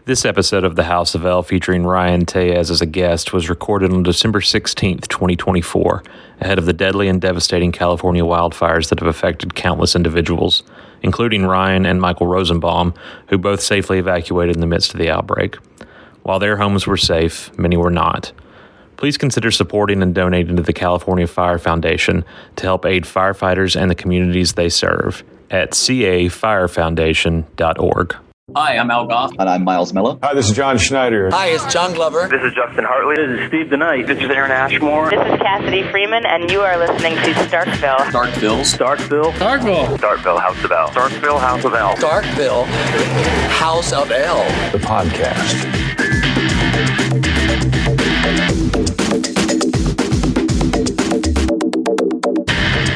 This episode of The House of L, featuring Ryan Tellez as a guest, was recorded on December 16th, 2024, ahead of the deadly and devastating California wildfires that have affected countless individuals, including Ryan and Michael Rosenbaum, who both safely evacuated in the midst of the outbreak. While their homes were safe, many were not. Please consider supporting and donating to the California Fire Foundation to help aid firefighters and the communities they serve at cafirefoundation.org. Hi, I'm Al Goff. And I'm Miles Miller. Hi, this is John Schneider. Hi, it's John Glover. This is Justin Hartley. This is Steve DeKnight. This is Aaron Ashmore. This is Cassidy Freeman, and you are listening to Starkville. Starkville. Starkville. Starkville. Starkville, House of L. Starkville, House of L. Starkville, House of L. The podcast.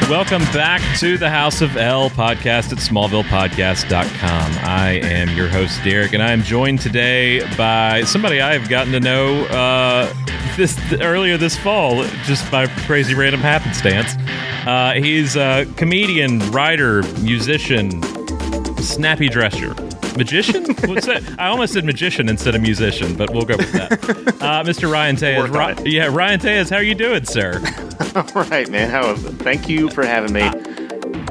Welcome back to the House of L podcast at smallvillepodcast.com. I am your host, Derek, and I am joined today by somebody I have gotten to know earlier this fall, just by crazy random happenstance. He's a comedian, writer, musician, snappy dresser. Magician? What's that? I almost said magician instead of musician, but we'll go with that. Mr. Ryan Tellez. Ryan Tellez, how are you doing, sir? All right, man. Thank you for having me.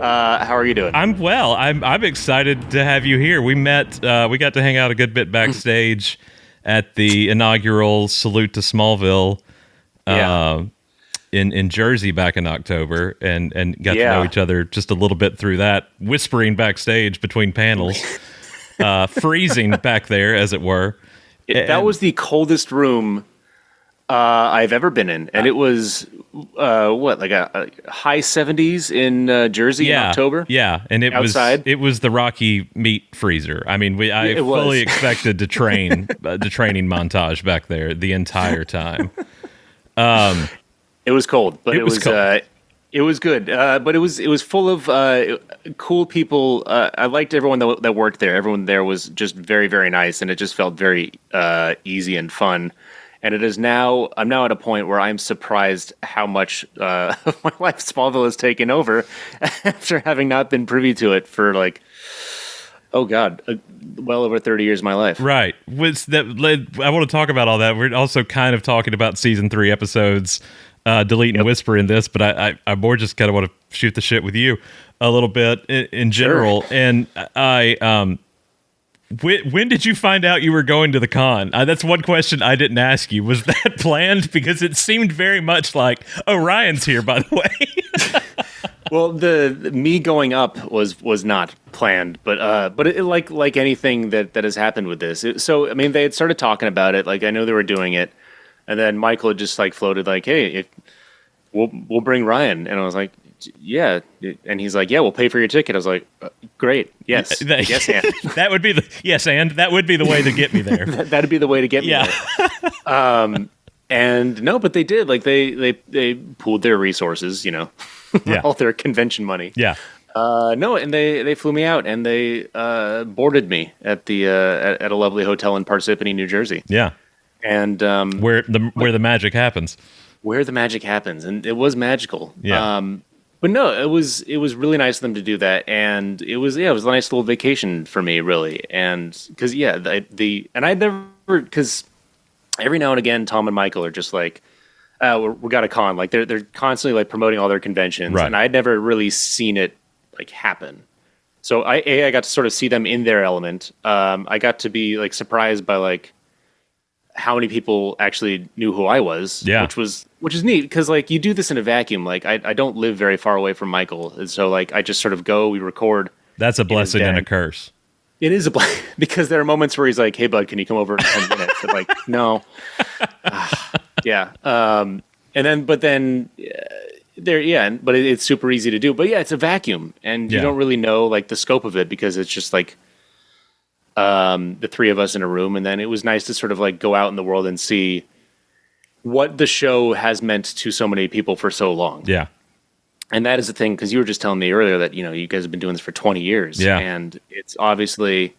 How are you doing? I'm well. I'm excited to have you here. We met. We got to hang out a good bit backstage at the inaugural Salute to Smallville in Jersey back in October, and got to know each other just a little bit through that, whispering backstage between panels. Freezing back there, as it were. That was the coldest room I've ever been in, and it was like a high 70s in Jersey in October. Yeah, and it was the Rocky meat freezer. I mean, I fully expected to train the training montage back there the entire time. It was cold, but it was cold. It was good, but it was full of cool people. I liked everyone that worked there. Everyone there was just very, very nice, and it just felt very easy and fun. And it is now. I'm now at a point where I'm surprised how much my life Smallville has taken over after having not been privy to it for well over 30 years of my life. Right. I want to talk about all that. We're also kind of talking about season 3 episodes. Delete and whisper in this, but I more just kind of want to shoot the shit with you a little bit in general. Sure. And when did you find out you were going to the con? That's one question I didn't ask you. Was that planned? Because it seemed very much like, oh, Ryan's here, by the way. Well, the me going up was not planned, but it, like anything that has happened with this. So I mean, they had started talking about it. Like I know they were doing it. And then Michael had just floated hey, we'll bring Ryan. And I was like, yeah. And he's like, yeah, we'll pay for your ticket. I was like, great. Yes. Yes, and. That would be the way to get me there. That'd be the way to get me there. And no, but they did. They pooled their resources, all their convention money. Yeah. No, and they flew me out and they boarded me at at a lovely hotel in Parsippany, New Jersey. Yeah. And where the magic happens, and it was magical. Yeah. But no, it was really nice of them to do that, and it was a nice little vacation for me, really. And because because every now and again, Tom and Michael are just we got a con. They're constantly promoting all their conventions, right. And I'd never really seen it happen. So I got to sort of see them in their element. I got to be surprised by how many people actually knew who I was, which is neat because you do this in a vacuum. I don't live very far away from Michael, and so I just sort of go, we record. That's a blessing and a curse. It is a blessing because there are moments where he's like, "Hey, bud, can you come over in 10 minutes?" I'm no, yeah. But it's super easy to do. But yeah, it's a vacuum, and you don't really know the scope of it because it's just the three of us in a room, and then it was nice to sort of go out in the world and see what the show has meant to so many people for so long. Yeah. And that is the thing, because you were just telling me earlier that, you guys have been doing this for 20 years. Yeah. And it's obviously...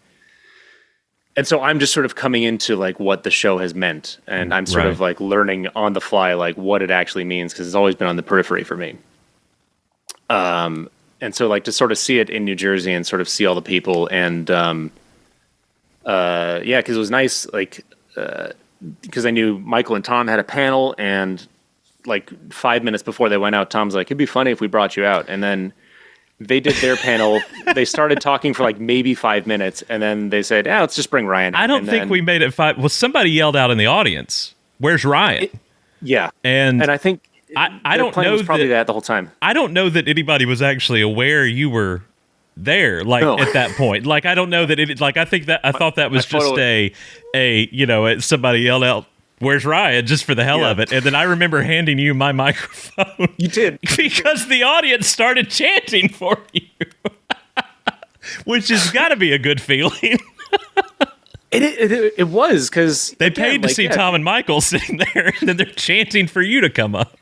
And so I'm just sort of coming into what the show has meant, and I'm sort of learning on the fly what it actually means, because it's always been on the periphery for me. And so to sort of see it in New Jersey and sort of see all the people and yeah, because it was nice, like, because I knew Michael and Tom had a panel, and like 5 minutes before they went out, Tom's like, it'd be funny if we brought you out. And then they did their panel. They started talking for like maybe 5 minutes, and then they said, let's just bring Ryan in. I don't think we made it 5. Well, somebody yelled out in the audience, "Where's Ryan?" Yeah. And I think I don't know was probably that the whole time. I don't know that anybody was actually aware you were there, like at that point. Like, I don't know that it, like, I thought that was just somebody yelled out, "Where's Ryan?" just for the hell of it. And then I remember handing you my microphone. You did. Because the audience started chanting for you. Which has got to be a good feeling. It was, because they paid to see Tom and Michael sitting there, and then they're chanting for you to come up.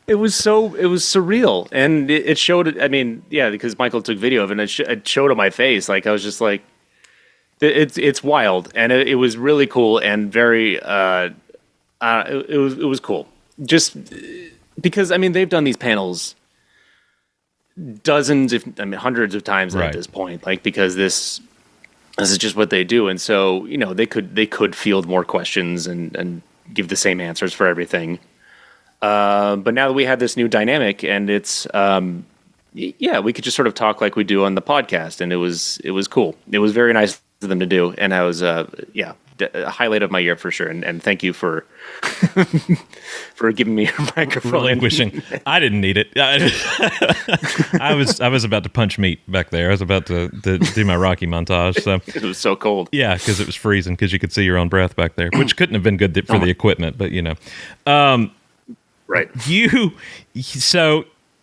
It was surreal, and it showed. I mean, yeah, because Michael took video of it, and it showed on my face. Like, I was just like, it's wild, and it was really cool, and very. It was cool, just because, I mean, they've done these panels dozens, hundreds of times at this point. Like, because this is just what they do, and so they could field more questions and give the same answers for everything. But now that we have this new dynamic, and it's we could just sort of talk like we do on the podcast, and it was cool. It was very nice of them to do, and I was a highlight of my year for sure. And thank you for for giving me your microphone. Relinquishing. I didn't need it. I was about to punch meat back there. I was about to do my Rocky montage. So it was so cold. Yeah, because it was freezing. Because you could see your own breath back there, which couldn't have been good for the equipment. But right.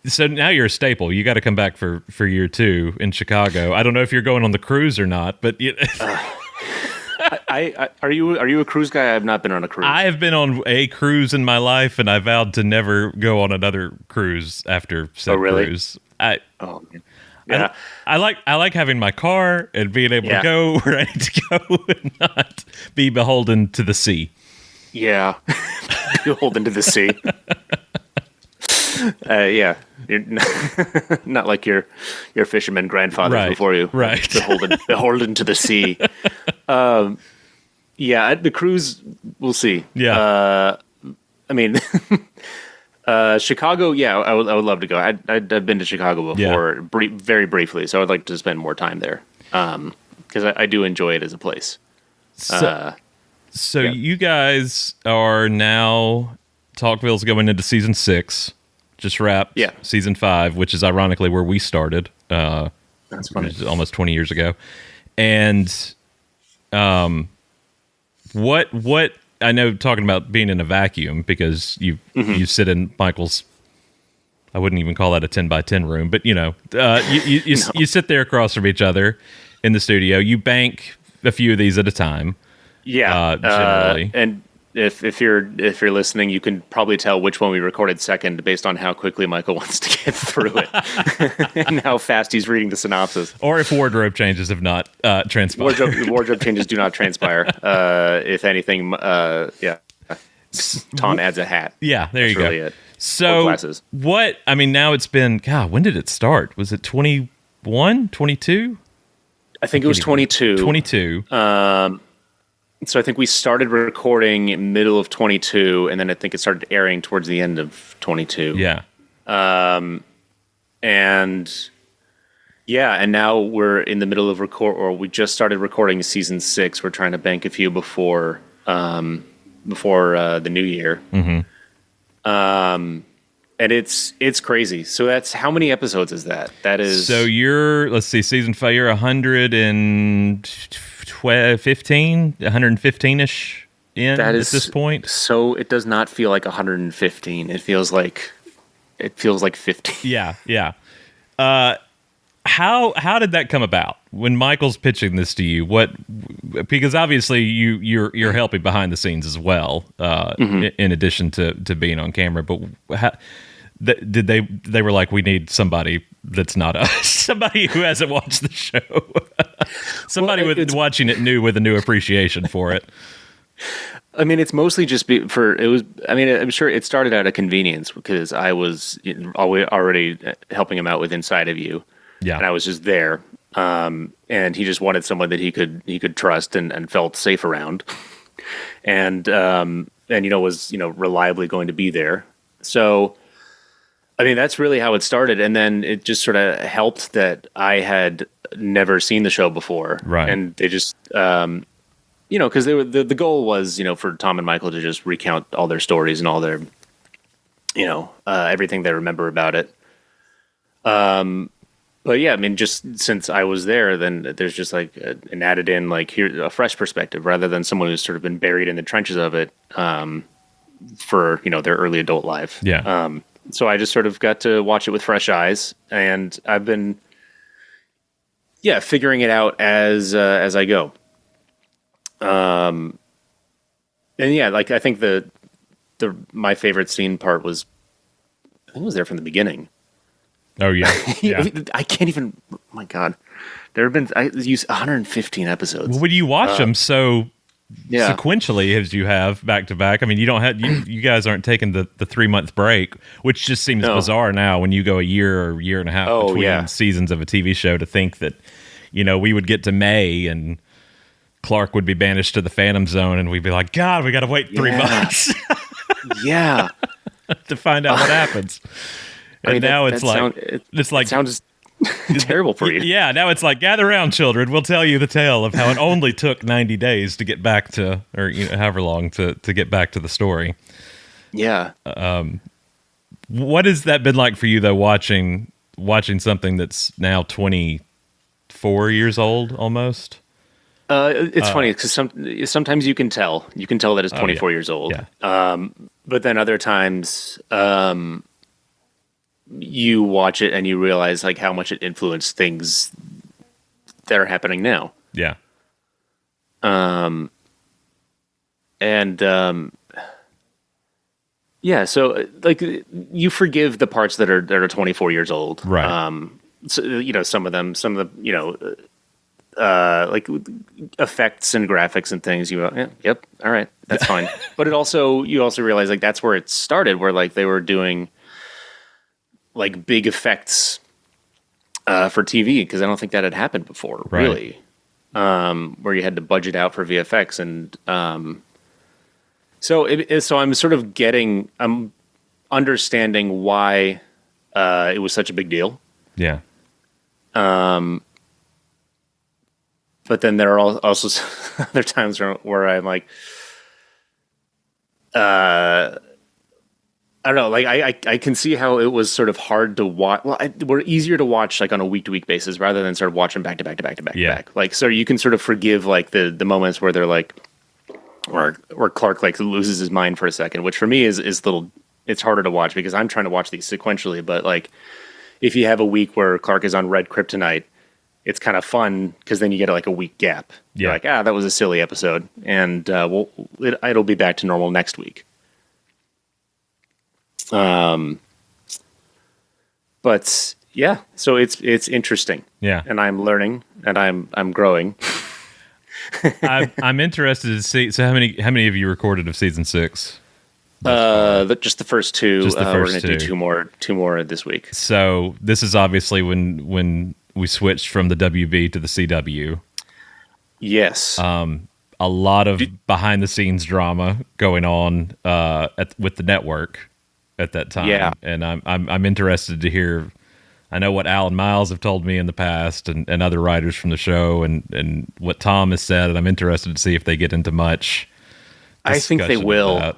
So now you're a staple. You got to come back for year 2 in Chicago. I don't know if you're going on the cruise or not, but are you a cruise guy? I've not been on a cruise. I have been on a cruise in my life, and I vowed to never go on another cruise after said cruise. Man. Yeah. I like having my car and being able to go where I need to go and not be beholden to the sea. Yeah, beholden to the sea. Yeah, you're not like your fisherman grandfathers before you, right? Beholden to the sea. Yeah, the cruise, we'll see. Yeah, I mean, Chicago. Yeah, I would love to go. I've been to Chicago before, very briefly, so I'd like to spend more time there because I do enjoy it as a place. So you guys are now, TalkVille's going into season 6. Just wrapped season 5, which is ironically where we started. That's funny. Almost 20 years ago. And what I know, talking about being in a vacuum, because you sit in Michael's, I wouldn't even call that a 10 by 10 room, but you sit there across from each other in the studio. You bank a few of these at a time. Yeah, generally. And if you're listening, you can probably tell which one we recorded second based on how quickly Michael wants to get through it and how fast he's reading the synopsis. Or if wardrobe changes have not transpired. Wardrobe changes do not transpire. If anything, Tom adds a hat. Yeah, there That's you go. Really it. So what? I mean, now it's been. God, when did it start? Was it 21, 22? I think it was 22. 22. So I think we started recording middle of 22, and then I think it started airing towards the end of 22. Yeah. And now we're in the middle of we just started recording season 6. We're trying to bank a few before the new year. Mm-hmm. And it's crazy. So that's, how many episodes is that? That is. So let's see, season 5, you're 115-ish in at this point. So it does not feel like 115. It feels like 50. Yeah. How did that come about when Michael's pitching this to you? Because obviously you're helping behind the scenes as well, in addition to being on camera. But they were like, we need somebody that's not us, somebody who hasn't watched the show, somebody watching it new with a new appreciation for it. I mean, it's mostly just I'm sure it started out of convenience because I was already helping him out with Inside of You. Yeah. And I was just there. and he just wanted someone that he could trust and felt safe around, and was reliably going to be there. So, I mean, that's really how it started, and then it just sort of helped that I had never seen the show before, right? And they just because the goal was for Tom and Michael to just recount all their stories and all their everything they remember about it. But yeah, I mean, just since I was there, then there's just like an added in, like, here, a fresh perspective rather than someone who's sort of been buried in the trenches of it for, their early adult life. Yeah. So I just sort of got to watch it with fresh eyes, and I've been, figuring it out as I go. And yeah, like, I think my favorite scene part was, I think it was there from the beginning. Oh yeah, yeah. I can't even. Oh my God, there have been 115 episodes. Well, when you watch them so sequentially as you have back to back, I mean, you don't have you guys aren't taking the 3-month break, which just seems bizarre now when you go a year or year and a half between seasons of a TV show. To think that we would get to May and Clark would be banished to the Phantom Zone, and we'd be like, God, we got to wait 3 months, to find out what happens. And now it sounds terrible for you. Yeah, now it's like, gather around, children. We'll tell you the tale of how it only took 90 days to get back to, or however long to get back to the story. Yeah. What has that been like for you, though, watching something that's now 24 years old almost? It's funny because sometimes you can tell that it's 24 years old. Yeah. But then other times, you watch it and you realize like how much it influenced things that are happening now. Yeah. So like you forgive the parts that are 24 years old. Right. So, some of the, like effects and graphics and things, you go, yep. All right. That's fine. But you also realize like that's where it started, where like they were doing like big effects for TV, because I don't think that had happened before, really. Where you had to budget out for VFX, and so I'm sort of I'm understanding why it was such a big deal. Yeah. But then there are also other times where I'm like, I don't know, like I can see how it was sort of hard to watch. Well, we're easier to watch like on a week-to-week basis rather than sort of watching back to back to back to back to back. Like, so you can sort of forgive like the moments where they're like, or Clark like loses his mind for a second, which for me is it's harder to watch because I'm trying to watch these sequentially. But like, if you have a week where Clark is on red kryptonite, it's kind of fun because then you get like a week gap. Yeah. You're like, that was a silly episode, and it'll be back to normal next week. But yeah, so it's interesting. Yeah. And I'm learning and I'm growing. I'm interested to see. So how many of you recorded of season 6? Just the first 2. Just the we're first going to 2. do two more this week. So this is obviously when we switched from the WB to the CW. Yes. A lot of behind the scenes drama going on with the network at that time. Yeah. And I'm interested to hear. I know what Alan Miles have told me in the past, and other writers from the show, and what Tom has said, and I'm interested to see if they get into much. I think they will.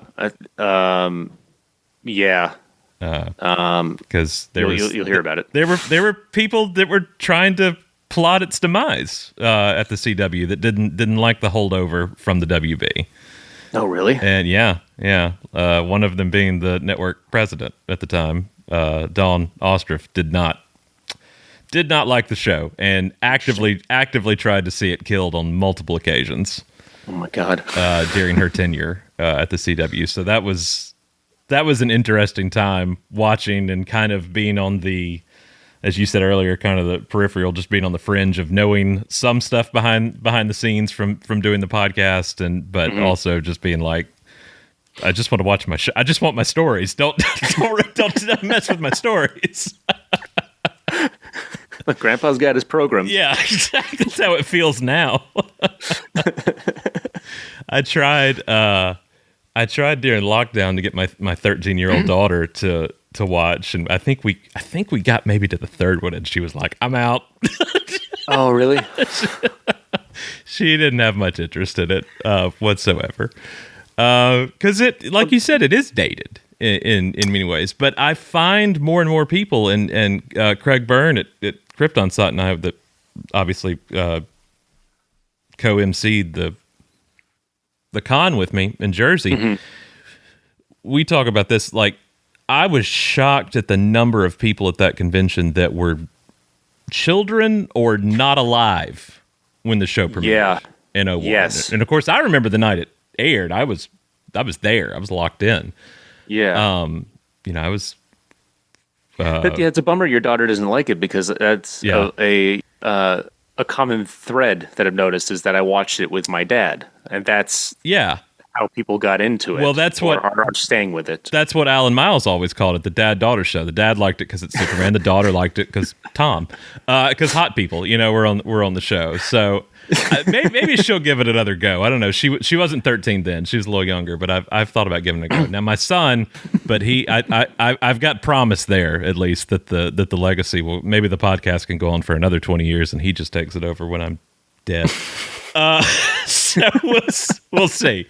Yeah. Because you'll hear about it. There were people that were trying to plot its demise at the CW that didn't like the holdover from the WB. Oh, really? And yeah. One of them being the network president at the time, Dawn Ostrov, did not like the show and actively tried to see it killed on multiple occasions. Oh my God! During her tenure at the CW, so that was an interesting time watching and kind of being on the, as you said earlier, kind of the peripheral, just being on the fringe of knowing some stuff behind the scenes from doing the podcast, but also just being like, I just want to watch my show. I just want my stories. Don't mess with my stories. Grandpa's got his program. Yeah, exactly. That's how it feels now. I tried during lockdown to get my 13-year-old daughter to watch, and I think we got maybe to the third one, and she was like, "I'm out." Oh, really? She didn't have much interest in it whatsoever. Because it, like you said, it is dated in many ways. But I find more and more people, and Craig Byrne at Krypton Site and I have obviously co-emceed the con with me in Jersey. Mm-hmm. We talk about this. Like, I was shocked at the number of people at that convention that were children or not alive when the show premiered in 01. Yes. And of course, I remember the night it aired. I was there. I was locked in. Yeah. I was. But it's a bummer your daughter doesn't like it, because that's a common thread that I've noticed, is that I watched it with my dad, and that's how people got into it. Well, that's what are staying with it. That's what Alan Miles always called it, the dad-daughter show. The dad liked it because it's Superman. The daughter liked it because Tom, because hot people, were on the show. So maybe she'll give it another go. I don't know. She wasn't 13 then. She was a little younger, but I've thought about giving it a go. Now my son, but I've got promise there at least that the legacy will, maybe the podcast can go on for another 20 years and he just takes it over when I'm dead. So we'll see.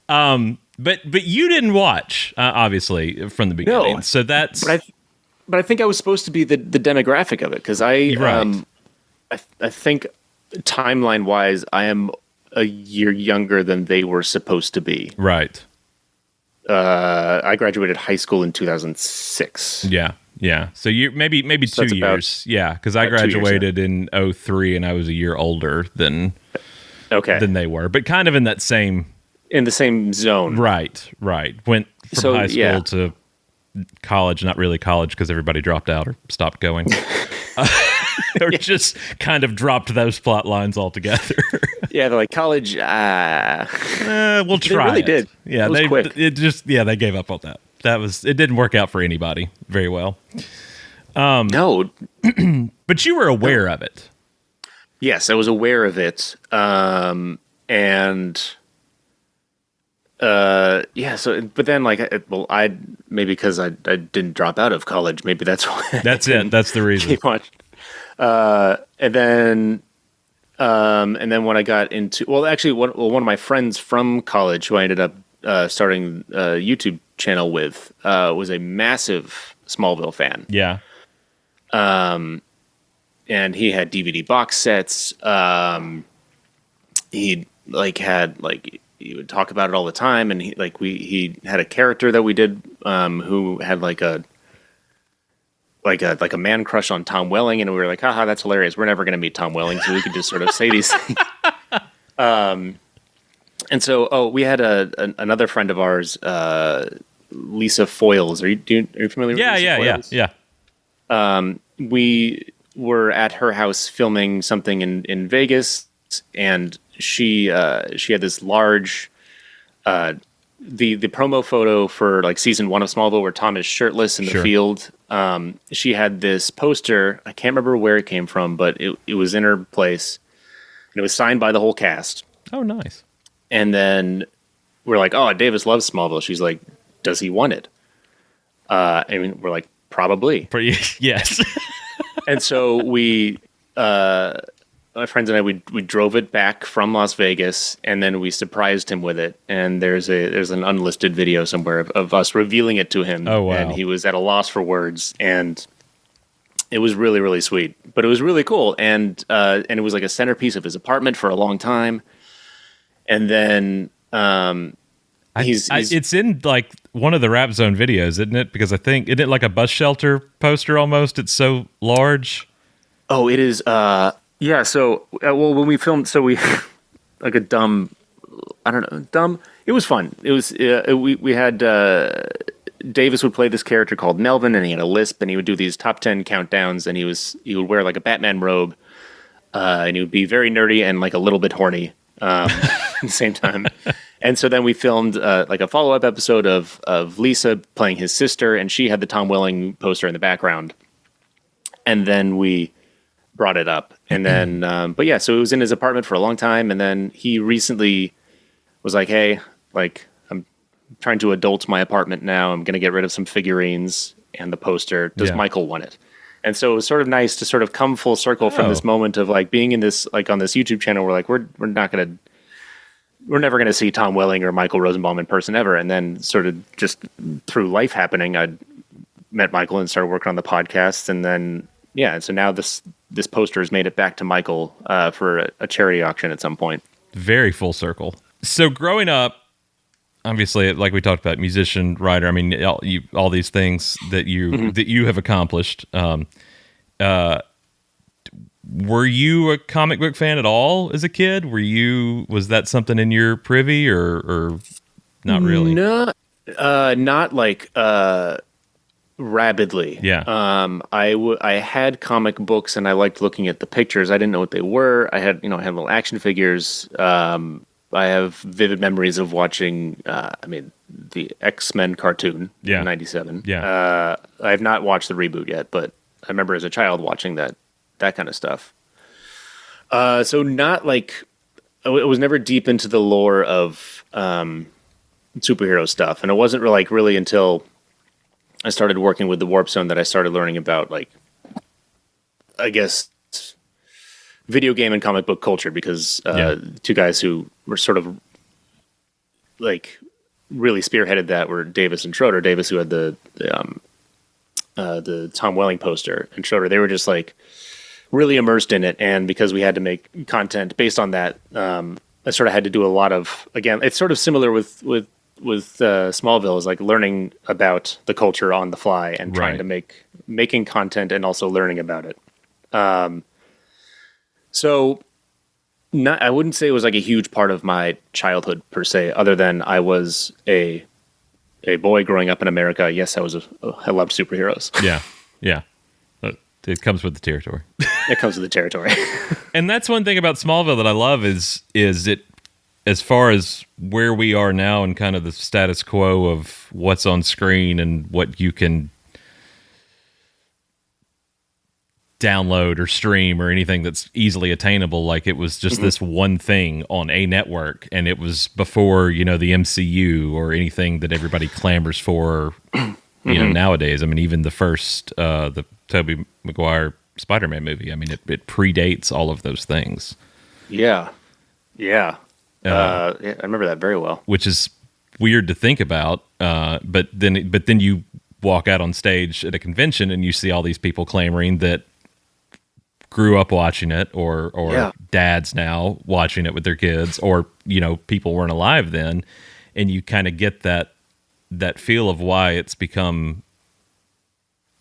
But you didn't watch, obviously, from the beginning. No, so that's. But I think I was supposed to be the demographic of it, because I think timeline wise, I am a year younger than they were supposed to be. Right. I graduated high school in 2006. Yeah. So you maybe 2 years. Yeah, because I graduated in 03 and I was a year older than they were, but kind of in that same. In the same zone. Right. Went from high school to college, not really college because everybody dropped out or stopped going. Or just kind of dropped those plot lines altogether. Yeah, they're like, college, we'll try. They really did. Yeah, they gave up on that. It didn't work out for anybody very well. No. But you were aware of it. Yes, I was aware of it. But then I maybe because I didn't drop out of college, maybe that's why. That's it. That's the reason. And then when I got into, one of my friends from college who I ended up starting a YouTube channel with was a massive Smallville fan. Yeah. And he had DVD box sets. He he would talk about it all the time, and he had a character that we did who had like a man crush on Tom Welling, and we were like, haha, that's hilarious. We're never going to meet Tom Welling, so we could just sort of say these things. And so we had another friend of ours, Lisa Foyles. Are you familiar with Lisa Foyles? Yeah. We were at her house filming something in Vegas, and she had this large the promo photo for like season 1 of Smallville where Tom is shirtless in the field. She had this poster. I can't remember where it came from, but it was in her place, and it was signed by the whole cast. Oh, nice. And then we're like, oh, Davis loves Smallville. She's like, does he want it? We're like, probably. Yes. And so my friends and I, we drove it back from Las Vegas, and then we surprised him with it. And there's an unlisted video somewhere of us revealing it to him. Oh, wow. And he was at a loss for words, and it was really, really sweet. But it was really cool, and it was like a centerpiece of his apartment for a long time. And then it's in like one of the Rap Zone videos, isn't it? Because I think, isn't it like a bus shelter poster almost? It's so large. Oh, it is. Yeah. So, when we filmed, we like a dumb. It was fun. It was. We had Davis would play this character called Melvin, and he had a lisp, and he would do these top 10 countdowns, and he would wear like a Batman robe, and he would be very nerdy and like a little bit horny at the same time. And so then we filmed like a follow-up episode of Lisa playing his sister, and she had the Tom Welling poster in the background. And then we brought it up. And then, but yeah, so it was in his apartment for a long time. And then he recently was like, hey, like, I'm trying to adult my apartment now. I'm going to get rid of some figurines and the poster. Does Michael want it? And so it was sort of nice to sort of come full circle from this moment of like being in this, like on this YouTube channel, we're like, we're never going to see Tom Welling or Michael Rosenbaum in person ever. And then sort of just through life happening, I met Michael and started working on the podcast. And then, yeah. So now this poster has made it back to Michael for a charity auction at some point. Very full circle. So growing up, obviously, like we talked about, musician, writer. I mean, all these things that you have accomplished. Were you a comic book fan at all as a kid? Was that something in your privy or not really? No, not like rabidly. Yeah. I had comic books and I liked looking at the pictures. I didn't know what they were. I had little action figures. I have vivid memories of watching, the X-Men cartoon in 97. Yeah. I have not watched the reboot yet, but I remember as a child watching that kind of stuff. So not like, I was never deep into the lore of superhero stuff. And it wasn't really until I started working with the Warp Zone that I started learning about, like, I guess, video game and comic book culture, because two guys who were sort of like really spearheaded that were Davis and Schroeder. Davis, who had the Tom Welling poster, and Schroeder, they were just like really immersed in it. And because we had to make content based on that, I sort of had to do a lot of, again, it's sort of similar with Smallville, is like learning about the culture on the fly and trying to making content and also learning about it. So I wouldn't say it was like a huge part of my childhood per se, other than I was a boy growing up in America. Yes, I loved superheroes. Yeah. Yeah. It comes with the territory. It comes with the territory. And that's one thing about Smallville that I love is it, as far as where we are now and kind of the status quo of what's on screen and what you can download or stream or anything that's easily attainable. Like, it was just this one thing on a network, and it was before, the MCU or anything that everybody clamors for, nowadays. I mean, even the first, the Tobey Maguire Spider-Man movie, I mean, it predates all of those things. Yeah. Yeah. I remember that very well. Which is weird to think about. But then you walk out on stage at a convention and you see all these people clamoring that grew up watching it, or dads now watching it with their kids, or people weren't alive then, and you kind of get that feel of why it's become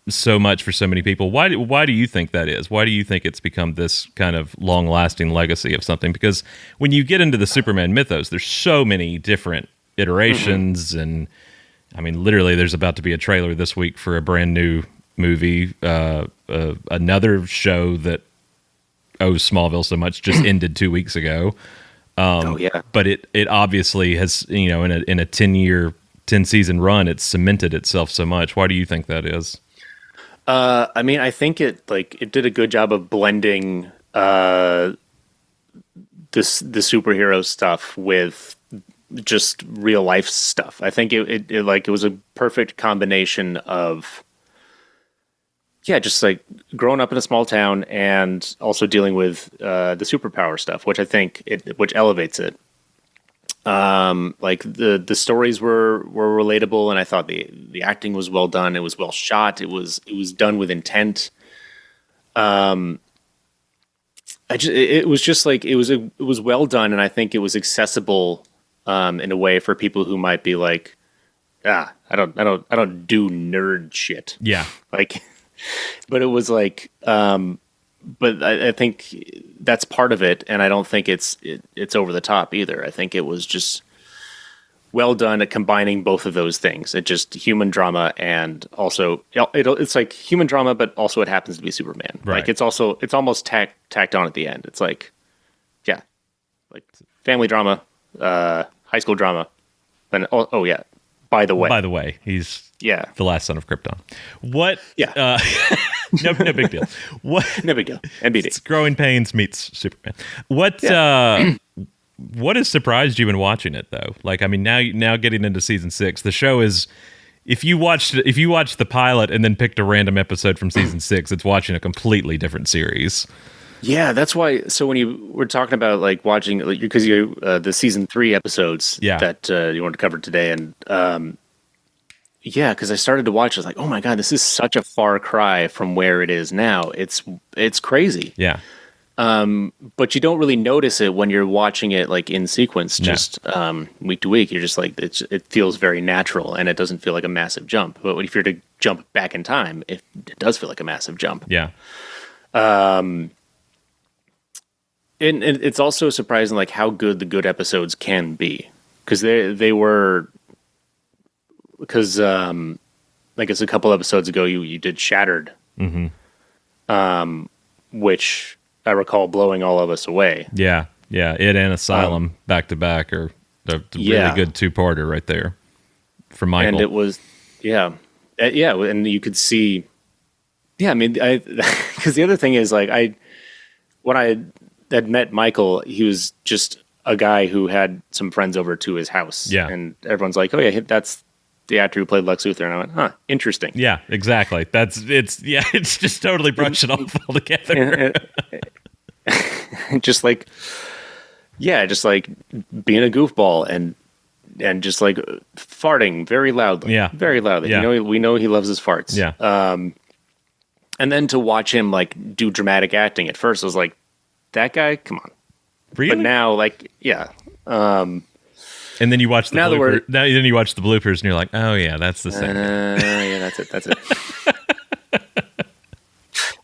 so much for so many people. Why do you think that is? Why do you think it's become this kind of long-lasting legacy of something? Because when you get into the Superman mythos, there's so many different iterations, and I mean, literally, there's about to be a trailer this week for a brand new movie. Another show that owes Smallville so much just ended 2 weeks ago. But it obviously has, in a 10 season run, it's cemented itself so much. Why do you think that is? I mean, I think it did a good job of blending the superhero stuff with just real life stuff. I think it was a perfect combination of just like growing up in a small town and also dealing with the superpower stuff, which I think which elevates it. Like the stories were relatable, and I thought the acting was well done. It was well shot. It was done with intent. It was well done, and I think it was accessible in a way for people who might be like, I don't do nerd shit. Yeah. Like, but it was like, but I think that's part of it, and I don't think it's over the top either. I think it was just well done at combining both of those things. It just human drama, and also it's like human drama, but also it happens to be Superman. Right. Like it's almost tacked on at the end. It's like, like family drama, high school drama, and by the way, he's the last son of Krypton. What? Yeah. No big deal. What? No big deal. NBD. It's Growing Pains meets Superman. What has surprised you in watching it though? Like, I mean, now getting into season 6, the show is. If you watched the pilot and then picked a random episode from season 6, it's watching a completely different series. Yeah, that's why. So when you were talking about like watching, because you the season 3 episodes that you wanted to cover today, and because I started to watch, I was like, oh my god, this is such a far cry from where it is now. It's crazy. Yeah. But you don't really notice it when you're watching it like in sequence, just week to week. You're just like it feels very natural, and it doesn't feel like a massive jump. But if you're to jump back in time, it does feel like a massive jump. Yeah. And it's also surprising like how good the good episodes can be, because they were I guess a couple episodes ago you did Shattered, which I recall blowing all of us away. Yeah. It and Asylum back to back are the really good 2-parter right there from Michael. And it was, and you could see, I mean, because the other thing is like when I had met Michael, he was just a guy who had some friends over to his house. Yeah. And everyone's like, oh yeah, that's the actor who played Lex Luthor. And I went, huh, interesting. Yeah, exactly. It's just totally brushed it off altogether. just like being a goofball and just like farting very loudly. Yeah. Very loudly. Yeah. We know he loves his farts. Yeah. And then to watch him like do dramatic acting at first, I was like, that guy, come on. Really? But now, like, and then you watch the bloopers. Then you watch the bloopers, and you're like, "Oh yeah, that's the same." Yeah, that's it.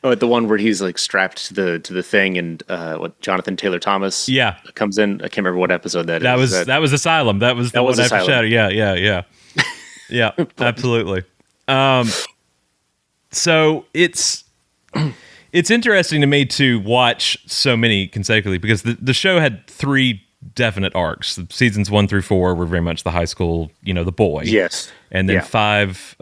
Oh, the one where he's like strapped to the thing, and what Jonathan Taylor Thomas comes in. I can't remember what episode that is. That was Asylum. That was the one after Shadow. Yeah. Yeah, absolutely. So it's interesting to me to watch so many consecutively, because the show had 3 definite arcs. Seasons 1 through 4 were very much the high school, the boy. Yes. And then 5,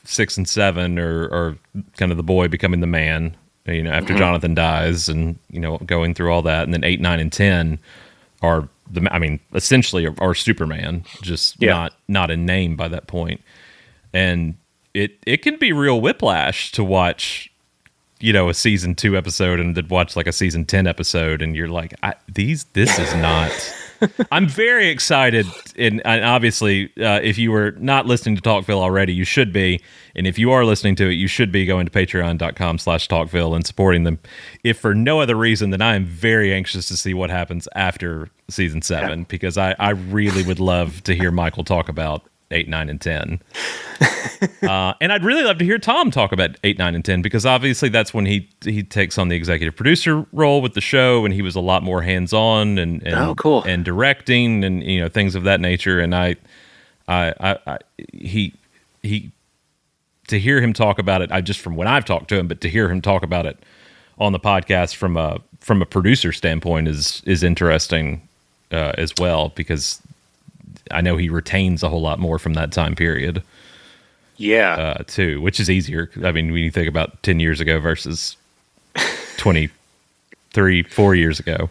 6, and 7 are kind of the boy becoming the man, after Jonathan dies, and, going through all that. And then 8, 9, and 10 are essentially are Superman, just not in name by that point. And it can be real whiplash to watch, a season 2 episode and then watch like a season 10 episode, and you're like, this is not. I'm very excited, and obviously, if you were not listening to TalkVille already, you should be. And if you are listening to it, you should be going to patreon.com/TalkVille and supporting them, if for no other reason than I am very anxious to see what happens after season 7, because I really would love to hear Michael talk about 8, 9, and 10. And I'd really love to hear Tom talk about 8, 9, and 10, because obviously that's when he takes on the executive producer role with the show, and he was a lot more hands-on and cool. and directing and things of that nature. And he to hear him talk about it, just from when I've talked to him, but to hear him talk about it on the podcast from a producer standpoint is interesting as well, because I know he retains a whole lot more from that time period. Yeah. Too, which is easier. I mean, when you think about 10 years ago versus 23, 4 years ago.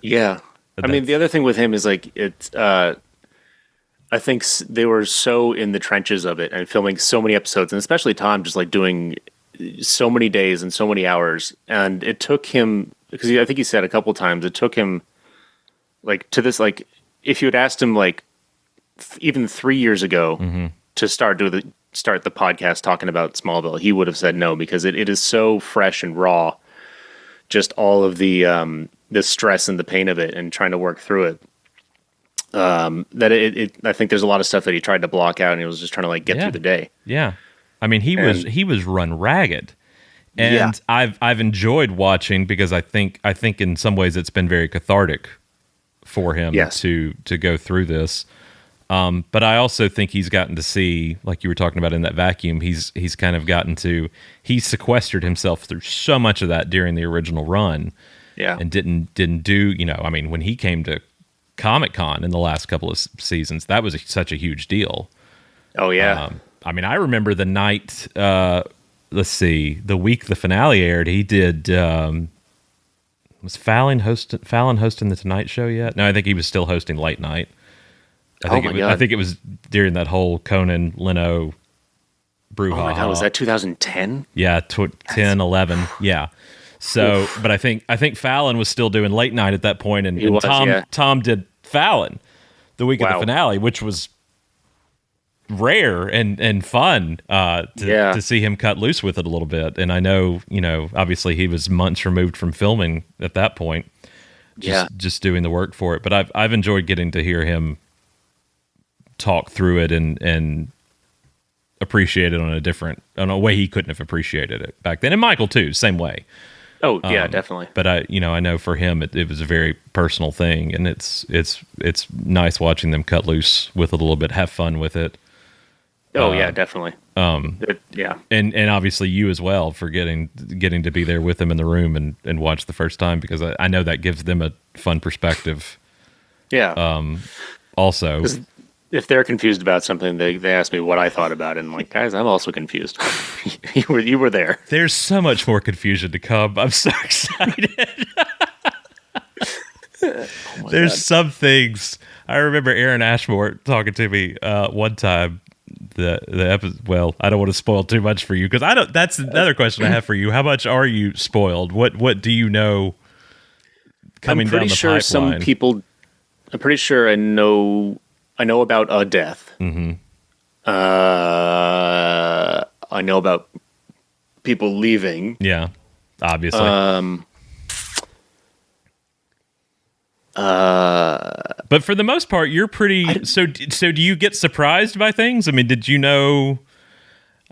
Yeah. I mean, the other thing with him is like, I think they were so in the trenches of it and filming so many episodes, and especially Tom just like doing so many days and so many hours. And it took him, because I think he said a couple times, it took him like to this, like, if you had asked him like even 3 years ago to start the podcast talking about Smallville, he would have said no, because it is so fresh and raw, just all of the stress and the pain of it and trying to work through it. That I think there's a lot of stuff that he tried to block out, and he was just trying to like get through the day. Yeah. I mean, he was run ragged. And I've enjoyed watching, because I think in some ways it's been very cathartic for him to go through this. But I also think he's gotten to see, like you were talking about in that vacuum, he's kind of gotten to, he sequestered himself through so much of that during the original run. Yeah. And didn't do, I mean, when he came to Comic-Con in the last couple of seasons, that was such a huge deal. Oh yeah. I mean, I remember the night let's see, the week the finale aired, he did. Was Fallon hosting the Tonight Show yet? No, I think he was still hosting Late Night. I think it was during that whole Conan Leno brouhaha. Oh my God, was that 2010? Yeah, 10, 11. Yeah. So, but I think Fallon was still doing Late Night at that point, and Tom did Fallon the week of the finale, which was rare and fun to see him cut loose with it a little bit. And I know, obviously he was months removed from filming at that point, just doing the work for it. But I've enjoyed getting to hear him talk through it and appreciate it on a way he couldn't have appreciated it back then. And Michael too, same way. Oh yeah, definitely. But I know for him it was a very personal thing, and it's nice watching them cut loose with it a little bit, have fun with it. Oh yeah, definitely. And obviously you as well for getting to be there with them in the room and watch the first time, because I know that gives them a fun perspective. Yeah. Also, if they're confused about something, they ask me what I thought about it, and I'm like, guys, I'm also confused. you were there. There's so much more confusion to come. I'm so excited. There's some things. I remember Aaron Ashmore talking to me one time. The episode. Well, I don't want to spoil too much for you, because I don't. That's another question I have for you. How much are you spoiled? What do you know coming down the pipeline? I'm pretty sure some people. I'm pretty sure I know about a death. Mm-hmm. I know about people leaving. Yeah, obviously. But for the most part, you're pretty. So do you get surprised by things? I mean, did you know?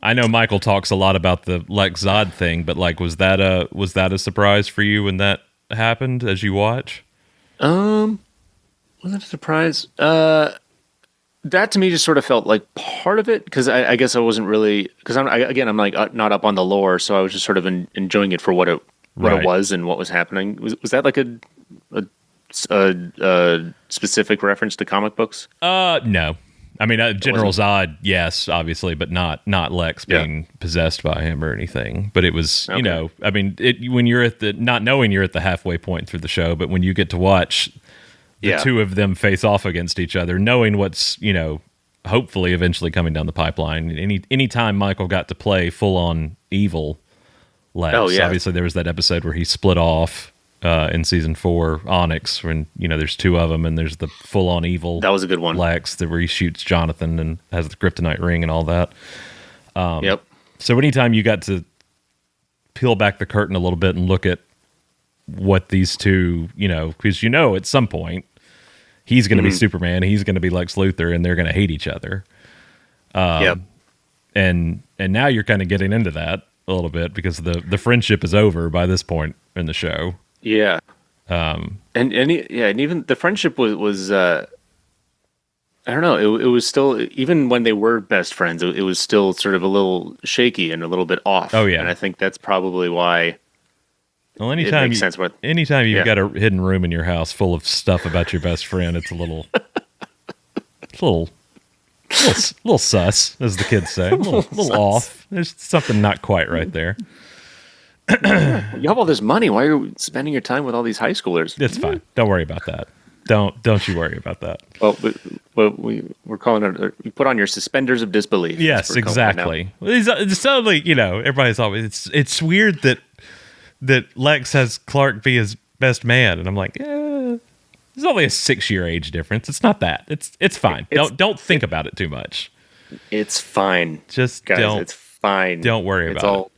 I know Michael talks a lot about the Lex Zod thing, but like, was that a surprise for you when that happened as you watch? Was that a surprise? That to me just sort of felt like part of it, because I guess I wasn't really, because I'm like not up on the lore, so I was just sort of enjoying it for what it was and what was happening. Was that like a specific reference to comic books? No. I mean, General Zod, yes, obviously, but not Lex being possessed by him or anything. But it was, okay. I mean, when you're not knowing you're at the halfway point through the show, but when you get to watch the two of them face off against each other, knowing what's, hopefully eventually coming down the pipeline. Any time Michael got to play full on evil Lex, obviously there was that episode where he split off in season 4, Onyx, when there's two of them, and there's the full on evil. That was a good one. Lex, where he shoots Jonathan and has the kryptonite ring and all that. Yep. So anytime you got to peel back the curtain a little bit and look at what these two, because at some point he's going to be Superman, he's going to be Lex Luthor, and they're going to hate each other. Yep. And now you're kind of getting into that a little bit, because the friendship is over by this point in the show. Yeah. And even the friendship was I don't know, it was still, even when they were best friends, it was still sort of a little shaky and a little bit off. Oh yeah. And I think that's probably why. Well, anytime you've got a hidden room in your house full of stuff about your best friend, it's a little sus, as the kids say, a little off. There's something not quite right there. You have all this money. Why are you spending your time with all these high schoolers? It's fine. Don't worry about that. Don't you worry about that. Well, we're calling it. You put on your suspenders of disbelief. Yes, exactly. It's totally. Everybody's always. It's weird that Lex has Clark be his best man, and I'm like, there's only a 6-year age difference. It's not that. It's fine. Don't think about it too much. It's fine. Just guys, it's fine. Don't worry about it.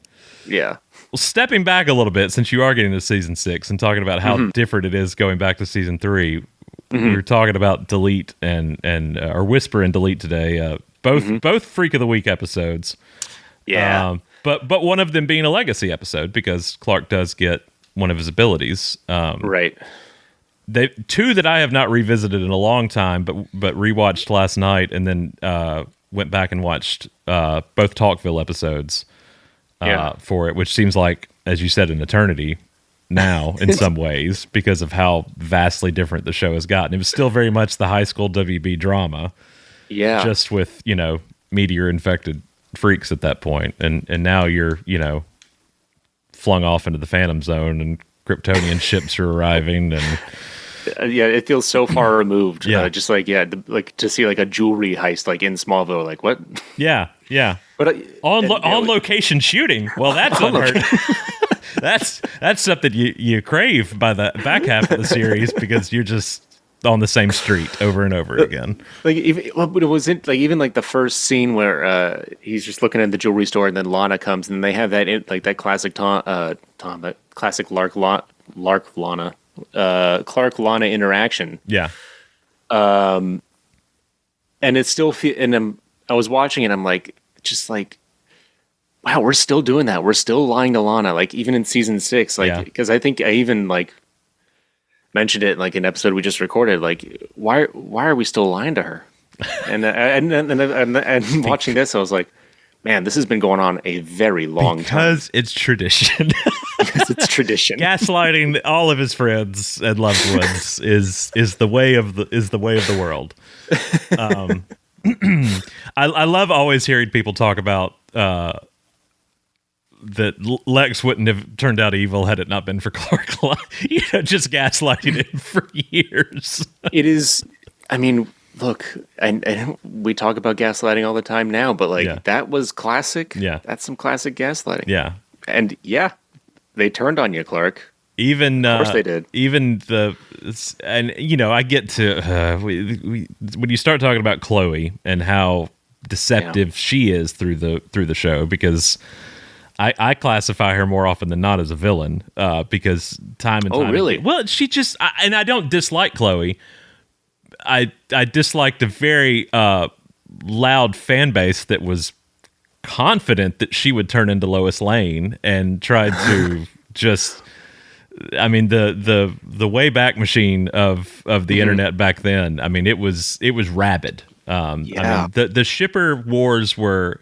Yeah. Well, stepping back a little bit, since you are getting to season 6 and talking about how different it is going back to season 3, we were talking about Delete and or Whisper and Delete today. Both Freak of the Week episodes. Yeah. But one of them being a legacy episode, because Clark does get one of his abilities. Right. Two that I have not revisited in a long time, but rewatched last night, and then went back and watched both Talkville episodes for it, which seems like, as you said, an eternity now in some ways, because of how vastly different the show has gotten. It was still very much the high school WB drama. Yeah. Just with, meteor-infected freaks at that point, and now you're flung off into the Phantom Zone, and Kryptonian ships are arriving, and yeah, it feels so far removed. Yeah. Just like to see like a jewelry heist like in Smallville, like what? yeah. But On location shooting. Well, that's unheard. That's something you crave by the back half of the series because you're just on the same street over and over again. But it wasn't like even like the first scene where he's just looking at the jewelry store and then Lana comes and they have that classic classic Clark Lana interaction. Yeah. And it's still I was watching it. I'm like, just like, wow, we're still doing that. We're still lying to Lana, like even in season 6, like because I think I even like mentioned it like an episode we just recorded. Like, why are we still lying to her? And watching this, I was like, man, this has been going on a very long time. Because it's tradition. Because it's tradition. Gaslighting all of his friends and loved ones is the way of the world. I love always hearing people talk about that Lex wouldn't have turned out evil had it not been for Clark. Just gaslighting him for years. It is. I mean, look, I we talk about gaslighting all the time now, but like that was classic. Yeah, that's some classic gaslighting. Yeah, and they turned on you, Clark. Even of course they did. Even I get to when you start talking about Chloe and how deceptive she is through the show, because I classify her more often than not as a villain, because time and time. Oh, really? Again, well, she just and I don't dislike Chloe. I disliked a very loud fan base that was confident that she would turn into Lois Lane and tried to just. I mean, the Wayback Machine of the internet back then. I mean, it was rabid. I mean, the shipper wars were,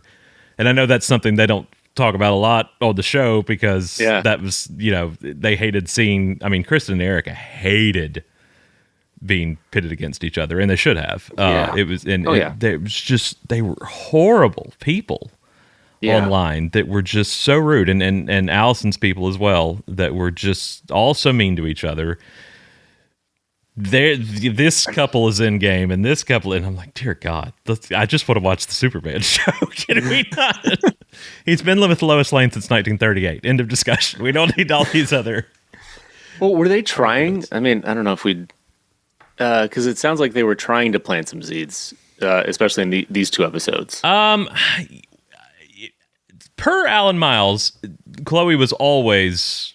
and I know that's something they don't talk about a lot on the show because that was, they hated seeing. I mean, Kristen and Erica hated being pitted against each other, and they should have. It was, they were horrible people. Online that were just so rude, and Allison's people as well that were just all so mean to each other. This couple is in game, and this couple, and I'm like, dear God, I just want to watch the Superman show. Can we not? He's been with Lois Lane since 1938. End of discussion. We don't need all these other. Well, were they trying? I mean, I don't know if we'd, because it sounds like they were trying to plant some seeds, especially in these 2 episodes. Per Alan Miles, Chloe was always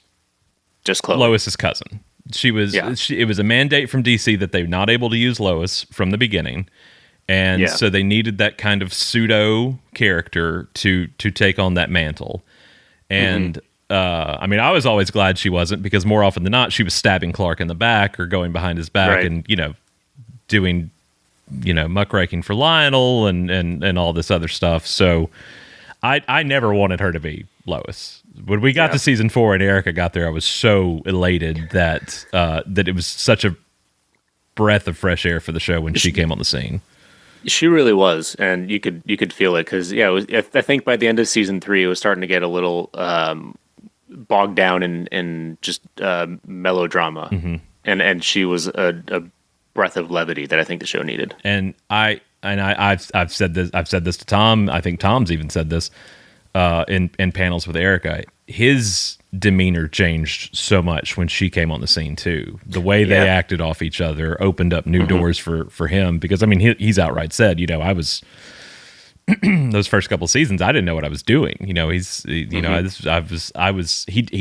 just Chloe. Lois's cousin. She was. It was a mandate from DC that they were not able to use Lois from the beginning, and so they needed that kind of pseudo character to take on that mantle. And I mean, I was always glad she wasn't, because more often than not, she was stabbing Clark in the back or going behind his back and doing muckraking for Lionel and all this other stuff. So. I never wanted her to be Lois. When we got to season 4 and Erica got there, I was so elated that it was such a breath of fresh air for the show when she came on the scene. She really was, and you could feel it because I think by the end of season 3, it was starting to get a little bogged down in just melodrama, and she was a breath of levity that I think the show needed. And I've said this. I've said this to Tom. I think Tom's even said this in panels with Erica. His demeanor changed so much when she came on the scene too. The way they acted off each other opened up new doors for him. Because I mean, he's outright said, I was those first couple of seasons, I didn't know what I was doing. He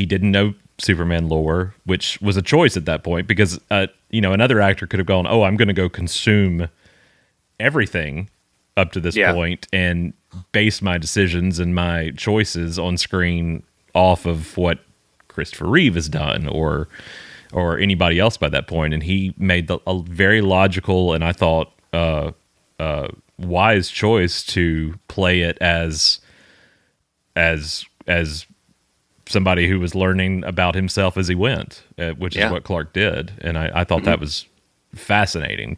didn't know Superman lore, which was a choice at that point because another actor could have gone, oh, I'm going to go consume everything up to this point and base my decisions and my choices on screen off of what Christopher Reeve has done or anybody else by that point. And he made a very logical and I thought wise choice to play it as somebody who was learning about himself as he went, which is what Clark did. And I thought that was fascinating.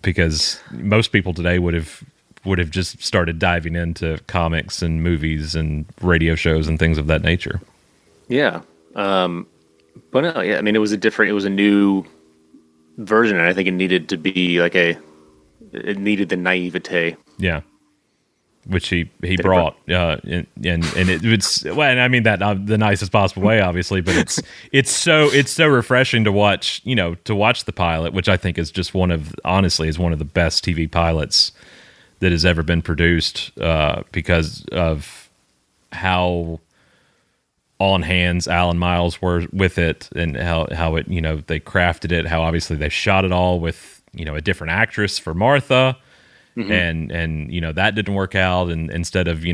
Because most people today would have would have just started diving into comics and movies and radio shows and things of that nature. Yeah. But no, yeah, I mean, it was a new version, and I think it needed to be it needed the naivete. Yeah. Which he brought, and it was, well, and I mean that the nicest possible way, obviously, but it's so refreshing to watch, the pilot, which I think is just one of the best TV pilots that has ever been produced, because of how on hands Alan Miles were with it, and how it, they crafted it, how obviously they shot it all with, a different actress for Martha. Mm-hmm. And that didn't work out, and instead of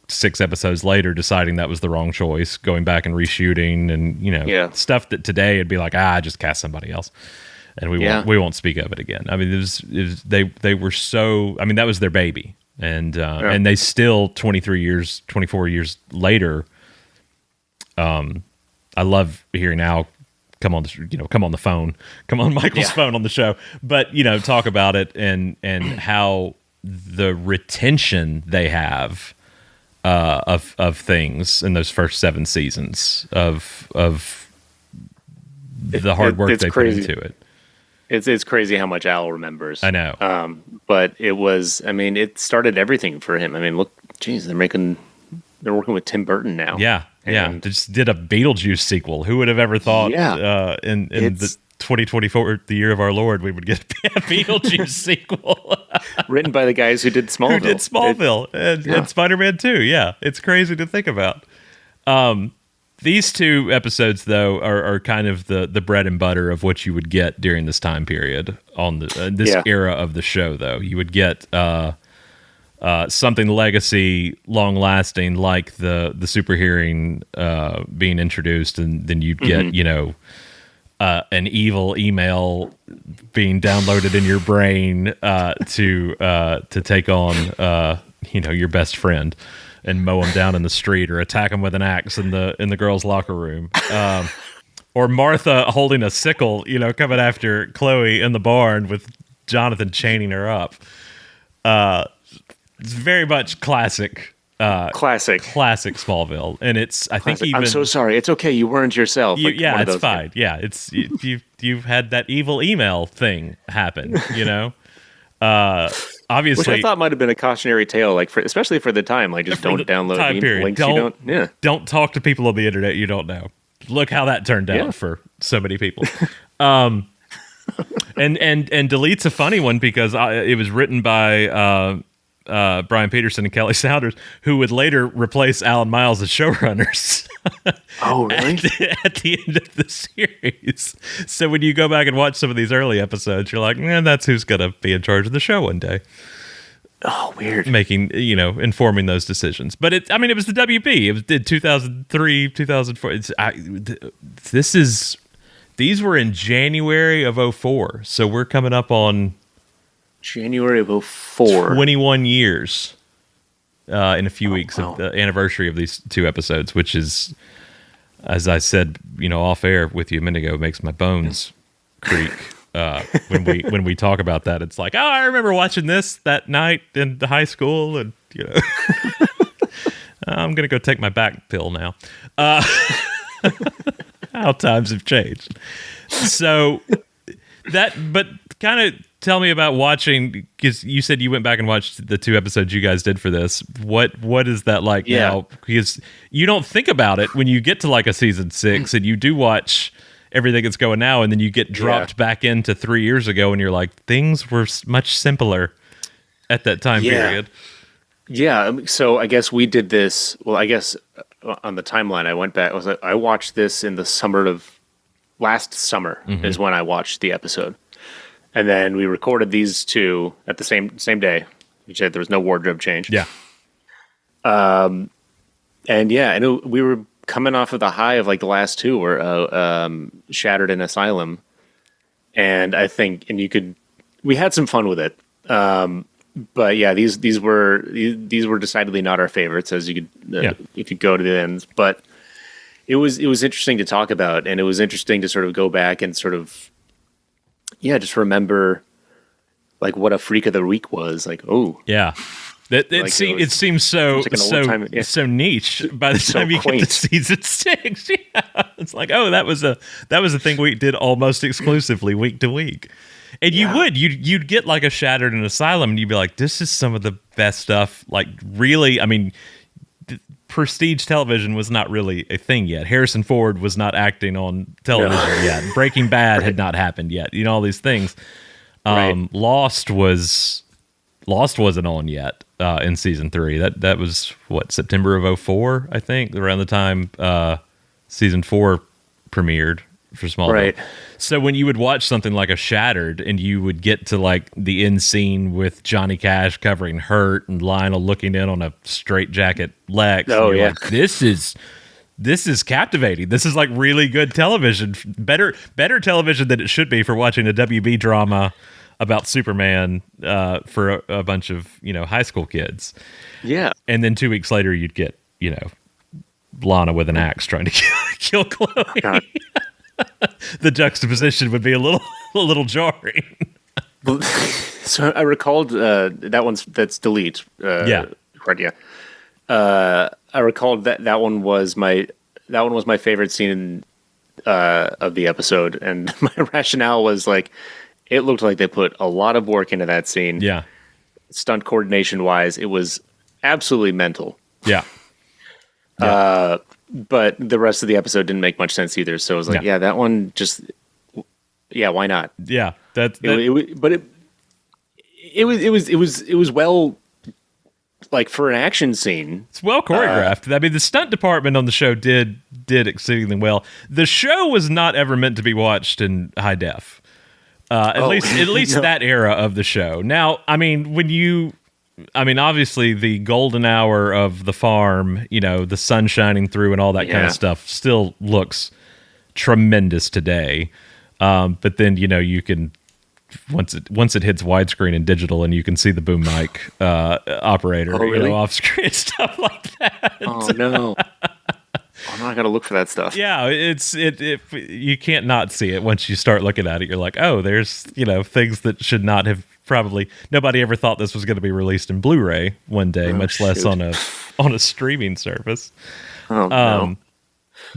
6 episodes later deciding that was the wrong choice, going back and reshooting, and stuff that today it'd be like, just cast somebody else, and we won't speak of it again. I mean, they were so, I mean, that was their baby, and they still 24 years later, I love hearing Al come on the phone, come on Michael's phone on the show, but talk about it and how the retention they have of things in those first 7 seasons of the hard work they put into it. It's crazy how much Al remembers. I know. But it started everything for him. I mean, look, geez, they're working with Tim Burton now. Yeah. Yeah, they just did a Beetlejuice sequel. Who would have ever thought in the 2024, the year of our Lord, we would get a Beetlejuice sequel? Written by the guys who did Smallville. And Spider-Man 2. Yeah, it's crazy to think about. These 2 episodes, though, are kind of the bread and butter of what you would get during this time period on this era of the show, though. You would get something legacy, long lasting, like the super hearing being introduced, and then you'd get an evil email being downloaded in your brain to take on your best friend and mow him down in the street, or attack him with an axe in the girls' locker room, or Martha holding a sickle, coming after Chloe in the barn with Jonathan chaining her up. It's very much classic Smallville, and I think even, I'm so sorry. It's okay. You weren't yourself. It's fine. Yeah, it's you've had that evil email thing happen. Obviously, which I thought might have been a cautionary tale, especially for the time. Just don't download time period. Don't talk to people on the internet you don't know. Look how that turned out for so many people. And Delete's a funny one because it was written by Brian Peterson and Kelly Saunders, who would later replace Alan Miles as showrunners. Oh, really? at the end of the series. So when you go back and watch some of these early episodes, you're like, that's who's going to be in charge of the show one day. Oh, weird. Making, informing those decisions. But it was the WB. It was 2003, 2004. These were in January of 2004. So we're coming up on January of 2004. 21 years in a few weeks of the anniversary of these 2 episodes, which is, as I said, off air with you a minute ago, makes my bones creak. When we talk about that, it's like, I remember watching this that night in the high school, and I'm gonna go take my back pill now. How times have changed. So but kind of tell me about watching, because you said you went back and watched the 2 episodes you guys did for this. What is that like now? Because you don't think about it when you get to a season 6 and you do watch everything that's going now, and then you get dropped back into 3 years ago, and you're like, things were much simpler at that time period. Yeah, so I guess we did this. Well, I guess on the timeline, I went back. I watched this in the summer of last summer is when I watched the episode. And then we recorded these 2 at the same day. Which there was no wardrobe change. Yeah. And we were coming off of the high of the last 2 were Shattered in Asylum. And I think, we had some fun with it. But yeah, these were decidedly not our favorites, as you could if you go to the ends. But it was interesting to talk about, and it was interesting to sort of go back and sort of just remember like what a freak of the week was. Like, oh yeah. It seems so niche by the time you get to season 6. Yeah. It's like, oh, that was a thing we did almost exclusively week to week. And you'd get like a Shattered and Asylum, and you'd be like, this is some of the best stuff. Like, really, I mean, prestige television was not really a thing yet. Harrison Ford was not acting on television yet. Breaking Bad had not happened yet. You know, all these things. Lost wasn't on yet in season 3. That was what, September of 2004, I think, around the time season 4 premiered for Smallville. Right. So when you would watch something like a Shattered, and you would get to like the end scene with Johnny Cash covering Hurt and Lionel looking in on a straitjacket Lex, like, this is captivating. This is like really good television, better television than it should be for watching a WB drama about Superman for a bunch of, you know, high school kids. Yeah. And then 2 weeks later you'd get, you know, Lana with an axe trying to kill Chloe. The juxtaposition would be a little jarring. So I recalled that's delete. Right, yeah. I recalled that one was my favorite scene of the episode, and my rationale was like, it looked like they put a lot of work into that scene. Yeah. Stunt coordination wise, it was absolutely mental. Yeah. But the rest of the episode didn't make much sense either. So I was like, that one just, why not? Yeah. It was well, like, for an action scene. It's well choreographed. I mean, the stunt department on the show did exceedingly well. The show was not ever meant to be watched in high def. At least that era of the show. Now, I mean, obviously the golden hour of the farm, you know, the sun shining through and all that kind of stuff still looks tremendous today. But then, you know, you can, once it hits widescreen and digital, and you can see the boom mic operator, you know, off screen, stuff like that. Oh no. I'm not gonna look for that stuff. Yeah, you can't not see it once you start looking at it. You're like, oh, there's, you know, things that should not have nobody ever thought this was going to be released in Blu-ray one day, much less on a streaming service. Oh no.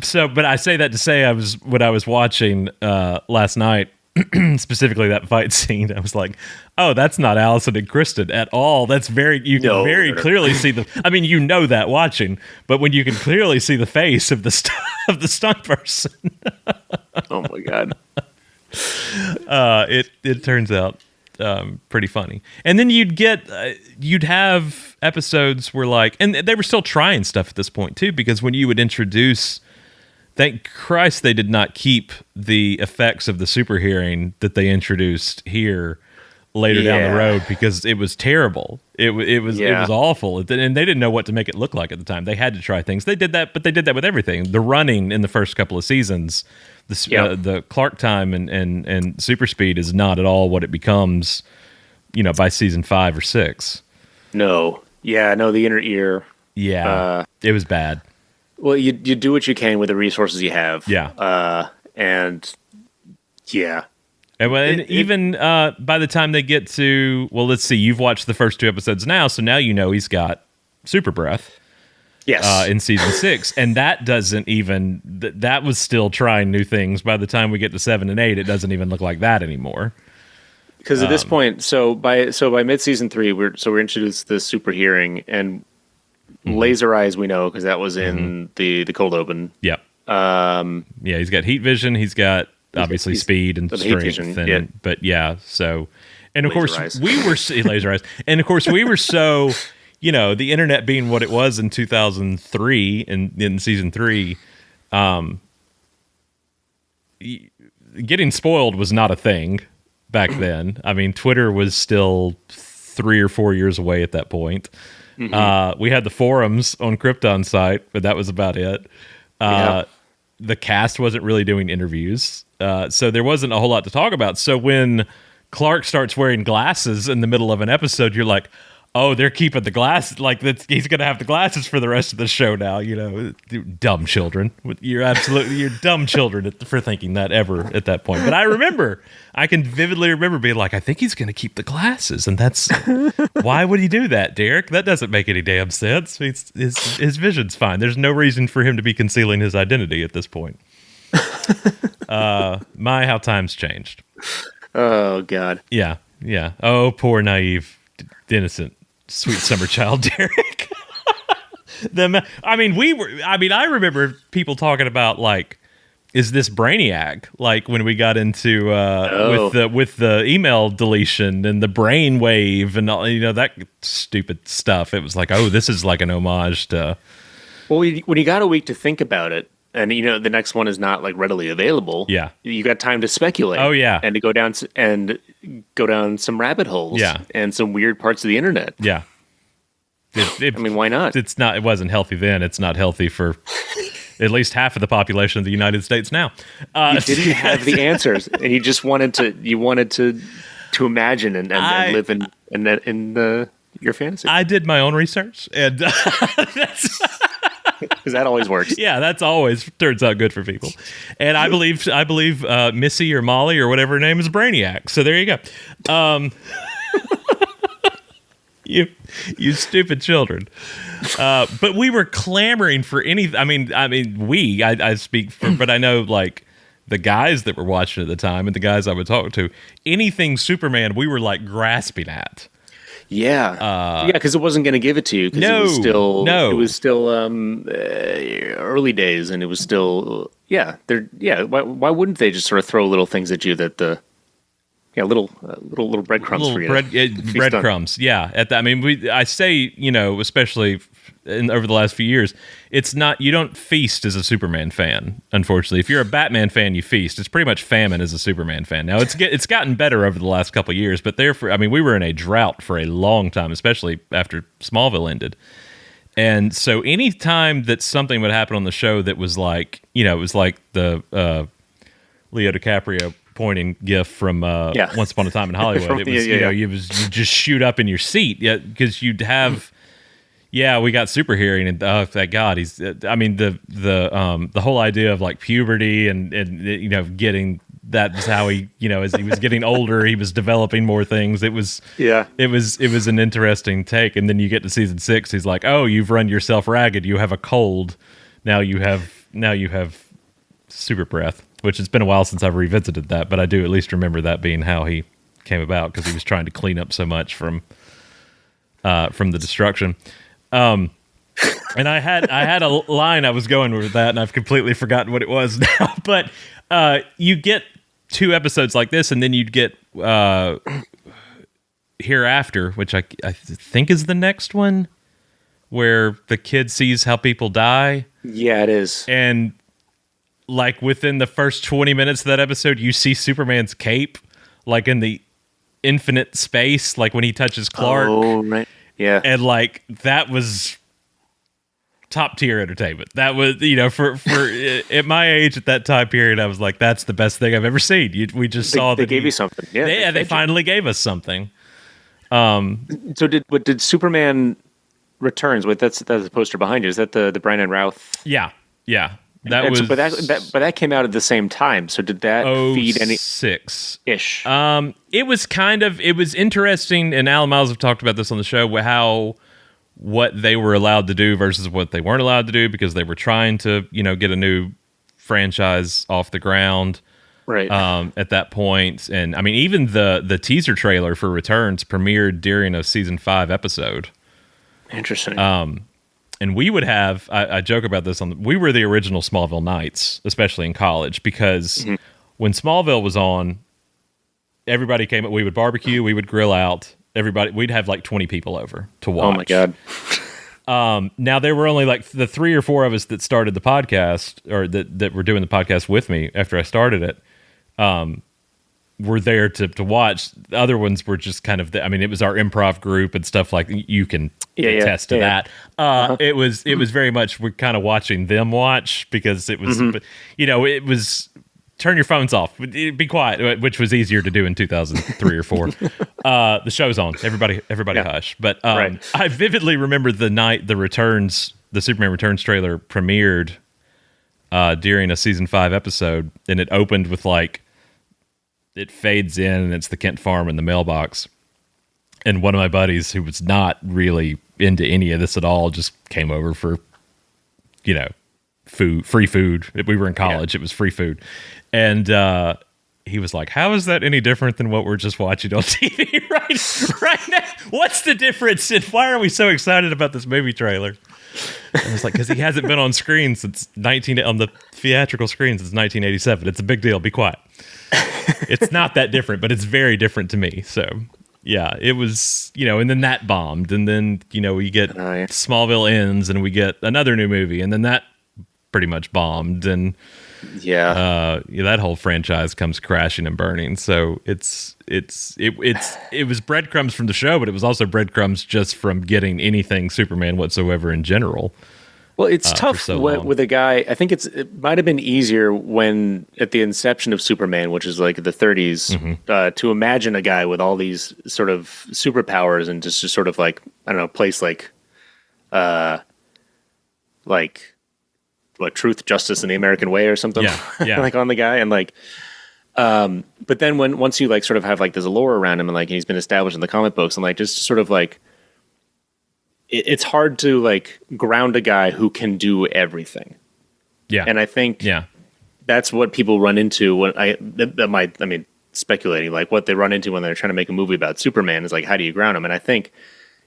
So, but I say that to say when I was watching last night, specifically that fight scene, I was like, oh, that's not Allison and Kristen at all. That's you can very clearly see I mean, you know that watching, but when you can clearly see the face of the stunt person. Oh my God. It turns out pretty funny. And then you'd have episodes where, like, and they were still trying stuff at this point too, because when you would introduce, thank Christ they did not keep the effects of the super hearing that they introduced here later down the road, because it was terrible. It was awful, and they didn't know what to make it look like at the time. They had to try things. They did that, but they did that with everything. The running in the first couple of seasons, the Clark time and super speed is not at all what it becomes, you know, by season 5 or 6. No. Yeah, no, the inner ear. Yeah. It was bad. Well, you do what you can with the resources you have. Yeah. And yeah. And even by the time they get to, well, let's see, you've watched the first 2 episodes now, so now you know he's got super breath. Yes. In season 6, and that doesn't even, that was still trying new things. By the time we get to 7 and 8, it doesn't even look like that anymore. Because at this point, so by mid season 3, we're introduced to the super hearing, and laser eyes we know, because that was in the cold open. Yep. He's got heat vision. He's got obviously speed and strength. Vision, but so, and of laser course eyes. We were laser eyes, and of course we were so, you know, the internet being what it was in 2003 and in season 3, getting spoiled was not a thing back then. I mean, Twitter was still 3 or 4 years away at that point. Mm-hmm. We had the forums on Krypton's site, but that was about it. The cast wasn't really doing interviews, so there wasn't a whole lot to talk about. So when Clark starts wearing glasses in the middle of an episode, you're like, oh, they're keeping the glasses. Like he's going to have the glasses for the rest of the show now. Dumb children. You're dumb children for thinking that ever at that point. But I can vividly remember being like, I think he's going to keep the glasses, and that's why would he do that, Derek? That doesn't make any damn sense. His vision's fine. There's no reason for him to be concealing his identity at this point. How times changed. Oh God. Yeah. Oh, poor naive, innocent, sweet summer child, Derek. I remember people talking about like, is this Brainiac? Like when we got into with the email deletion and the brainwave and all, that stupid stuff. It was like, oh, this is like an homage to. Well, when you got a week to think about it, and the next one is not like readily available. Yeah, you got time to speculate. Oh yeah, and to go down some rabbit holes. Yeah, and some weird parts of the internet. Yeah, why not? It wasn't healthy then. It's not healthy for at least half of the population of the United States now. You didn't have the answers, and you just wanted to imagine and live in your fantasy. I did my own research, and that's. Because that always works. Yeah, that's always turns out good for people. And I believe Missy or Molly or whatever her name is Brainiac. So there you go. You stupid children. But we were clamoring for any. I speak for, but I know like the guys that were watching at the time and the guys I would talk to. Anything Superman, we were like grasping at. Yeah, because it wasn't going to give it to you. No, it was still early days, and it was still Why wouldn't they just sort of throw little things at you that little breadcrumbs for you? Breadcrumbs, yeah. I say especially over the last few years, it's not, you don't feast as a Superman fan. Unfortunately, if you're a Batman fan, you feast. It's pretty much famine as a Superman fan. Now it's gotten better over the last couple of years, but we were in a drought for a long time, especially after Smallville ended. And so any time that something would happen on the show that was like, it was like the Leo DiCaprio pointing gif from Once Upon a Time in Hollywood. It was you just shoot up in your seat, because you'd have. Yeah, we got super hearing, and oh, thank God, he's. The whole idea of like puberty and getting that is how he as he was getting older, he was developing more things. It was an interesting take, and then you get to season 6, he's like, oh, you've run yourself ragged, you have a cold, now you have super breath, which has been a while since I've revisited that, but I do at least remember that being how he came about, because he was trying to clean up so much from the destruction. And I had a line I was going with that, and I've completely forgotten what it was now. But you get 2 episodes like this, and then you'd get Hereafter, which I think is the next one, where the kid sees how people die. Yeah, it is. And like within the first 20 minutes of that episode, you see Superman's cape, like in the infinite space, like when he touches Clark. Oh, right. Yeah. And like that was top tier entertainment. That was, for at my age at that time period, I was like, that's the best thing I've ever seen. We just saw that they gave you something. Yeah. They finally gave us something. So did Superman Returns? That's the poster behind you. Is that the Brandon Routh? Yeah. But that came out at the same time. So did that feed any 6 ish? It was interesting, and Alan Miles have talked about this on the show, what they were allowed to do versus what they weren't allowed to do, because they were trying to get a new franchise off the ground. Right. At that point, and even the teaser trailer for Returns premiered during a season 5 episode. Interesting. And we would have, I joke about this, we were the original Smallville Knights, especially in college, because when Smallville was on, everybody came, we would barbecue, we would grill out, we'd have like 20 people over to watch. Oh my God. Now there were only like the 3 or 4 of us that started the podcast, or that were doing the podcast with me after I started it. Were there to watch. The other ones were just kind of it was our improv group and stuff, like you can attest to that. It was very much, we're kind of watching them watch, because it was, it was turn your phones off. Be quiet, which was easier to do in 2003 or 4. The show's on. Everybody hush. But I vividly remember the night the Superman Returns trailer premiered during a season 5 episode, and it opened with like, it fades in and it's the Kent farm in the mailbox. And one of my buddies, who was not really into any of this at all, just came over for, free food. We were in college. It was free food. And he was like, how is that any different than what we're just watching on TV right now? What's the difference? And why are we so excited about this movie trailer? I was like, because he hasn't been on screen on the theatrical screen since 1987. It's a big deal. Be quiet. It's not that different, but it's very different to me. So, yeah, it was, and then that bombed. And then, we get Smallville ends and we get another new movie. And then that pretty much bombed. And that whole franchise comes crashing and burning. So it was breadcrumbs from the show, but it was also breadcrumbs just from getting anything Superman whatsoever in general. Well, it's tough with a guy. I think it might have been easier when at the inception of Superman, which is like the 30s, to imagine a guy with all these sort of superpowers and just sort of like, I don't know, place like Truth, Justice, and the American Way or something, like on the guy, and like, but then once you like sort of have like this lore around him and like he's been established in the comic books and like just sort of like. It's hard to like ground a guy who can do everything. Yeah. And I think that's what people run into when speculating, like what they run into when they're trying to make a movie about Superman is like, how do you ground him? And I think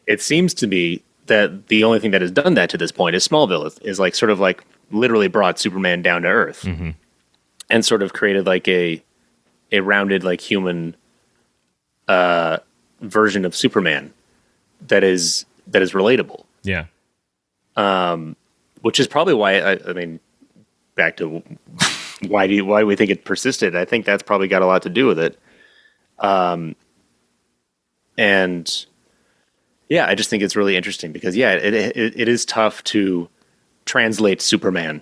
it seems to be that the only thing that has done that to this point is Smallville is like sort of like literally brought Superman down to earth and sort of created like a rounded, like human version of Superman that is relatable. Yeah. Which is probably why I mean, back to why we think it persisted. I think that's probably got a lot to do with it. And yeah, I just think it's really interesting because it is tough to translate Superman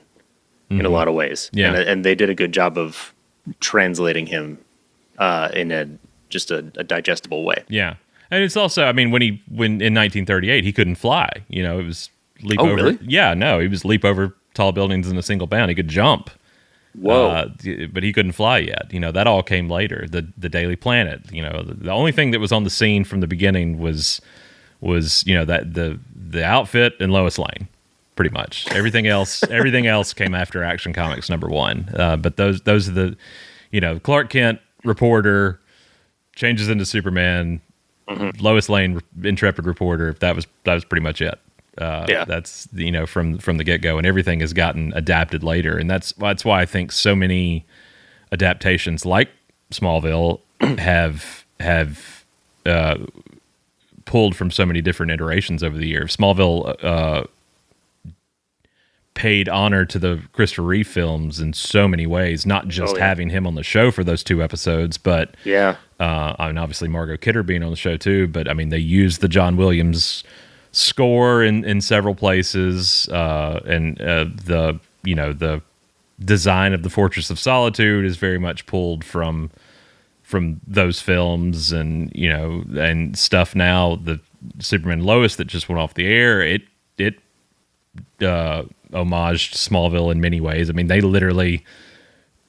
in a lot of ways. Yeah. And they did a good job of translating him in a digestible way. Yeah. And it's also, I mean, when in 1938 he couldn't fly. It was leap over. Really? Yeah, no, he was leap over tall buildings in a single bound. He could jump. Whoa! But he couldn't fly yet. That all came later. The Daily Planet. The only thing that was on the scene from the beginning was that the outfit and Lois Lane. Pretty much everything else came after Action Comics #1. But those are the Clark Kent reporter changes into Superman. Lois Lane, intrepid reporter. That was pretty much it. That's from the get go, and everything has gotten adapted later, and that's why I think so many adaptations like Smallville have pulled from so many different iterations over the years. Smallville paid honor to the Christopher Reeve films in so many ways, not just having him on the show for those 2 episodes, but obviously Margot Kidder being on the show too. But I mean, they used the John Williams score in several places, and the design of the Fortress of Solitude is very much pulled from those films, and and stuff. Now the Superman Lois that just went off the air, it homaged Smallville in many ways. I mean, they literally,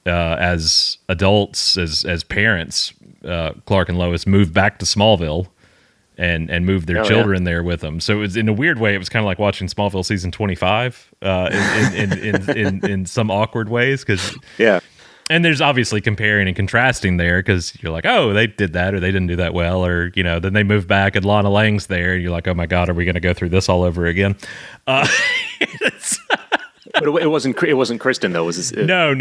as adults, as parents, Clark and Lois moved back to Smallville and moved their children there with them. So it was, in a weird way, it was kind of like watching Smallville season 25 in some awkward ways. And there's obviously comparing and contrasting there, because you're like, oh, they did that, or they didn't do that well, or then they moved back and Lana Lang's there, and you're like, oh my God, are we going to go through this all over again? But it wasn't Kristen though. Was it? No.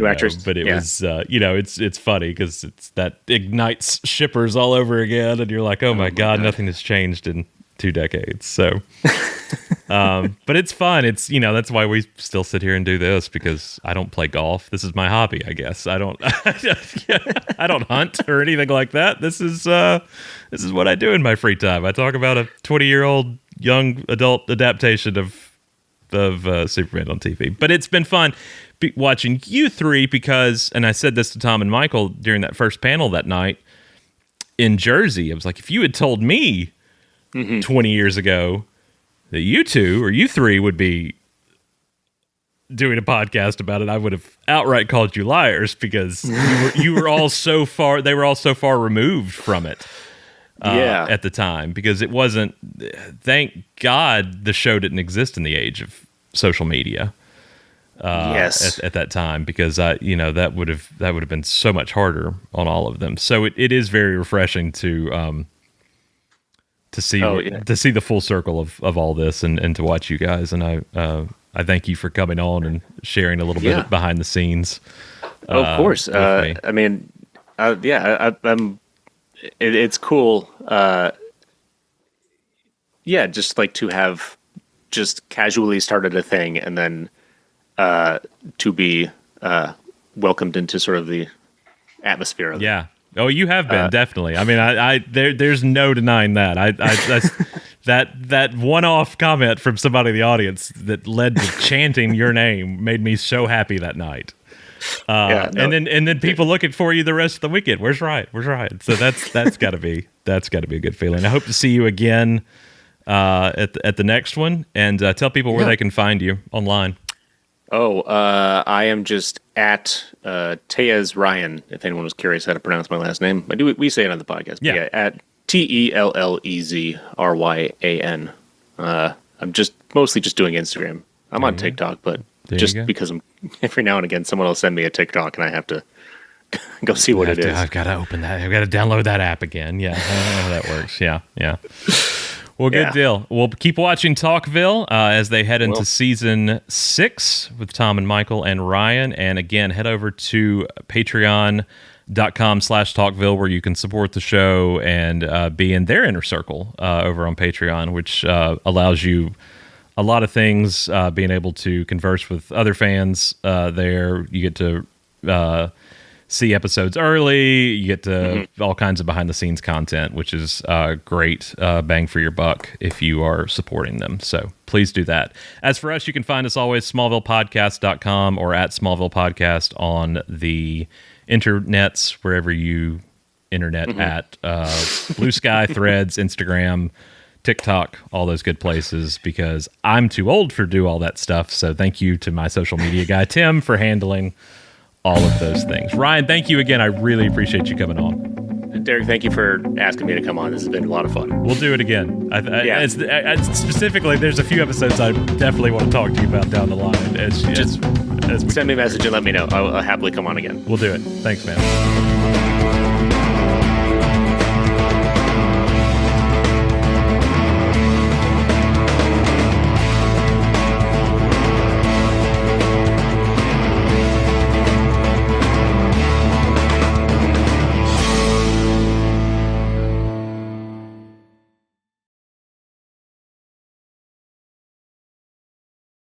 Actress? But it was, it's funny because that ignites shippers all over again, and you're like, oh my God, nothing has changed in 2 decades. So, but it's fun. It's that's why we still sit here and do this, because I don't play golf. This is my hobby, I guess. I don't hunt or anything like that. This is what I do in my free time. I talk about a 20-year-old young adult adaptation of Superman on TV. But it's been fun. watching you three because, and I said this to Tom and Michael during that first panel that night in Jersey. I was like, if you had told me 20 years ago that you two or you three would be doing a podcast about it, I would have outright called you liars because you were all so far. They were all so far removed from it. At the time, because it wasn't. Thank God the show didn't exist in the age of social media. Yes, at that time, because that would have been so much harder on all of them. So it is very refreshing to see the full circle of all this and to watch you guys. And I thank you for coming on and sharing a little bit behind the scenes. Of course, I mean, I'm. It's cool. Just like to have just casually started a thing and then to be welcomed into sort of the atmosphere of it. Oh, you have been, definitely. I mean, there's no denying that. That one-off comment from somebody in the audience that led to chanting your name made me so happy that night. And then people looking for you the rest of the weekend. Where's Ryan? So that's got to be a good feeling. I hope to see you again at the next one, and tell people where they can find you online. I am just at Tellez Ryan. If anyone was curious how to pronounce my last name, we say it on the podcast. Yeah, at TELLEZRYAN. I'm just mostly just doing Instagram. I'm on TikTok, but just because every now and again someone will send me a TikTok and I have to go see what it is. I've got to open that. I've got to download that app again. Yeah, I don't know how that works. Yeah. Well, good deal. We'll keep watching TalkVille as they head into season 6 with Tom and Michael and Ryan. And again, head over to patreon.com/TalkVille where you can support the show and be in their inner circle over on Patreon, which allows you a lot of things, being able to converse with other fans there. You get to see episodes early. You get to all kinds of behind-the-scenes content, which is great bang for your buck if you are supporting them. So please do that. As for us, you can find us always smallvillepodcast.com or at Smallville Podcast on the internets, wherever you internet at Blue Sky, Threads, Instagram, TikTok, all those good places, because I'm too old for do all that stuff. So thank you to my social media guy, Tim, for handling all of those things. Ryan, thank you again. I really appreciate you coming on. Derek, thank you for asking me to come on. This has been a lot of fun. We'll do it again. Specifically, there's a few episodes I definitely want to talk to you about down the line. Just send me a message and let me know. I'll happily come on again. We'll do it. Thanks, man.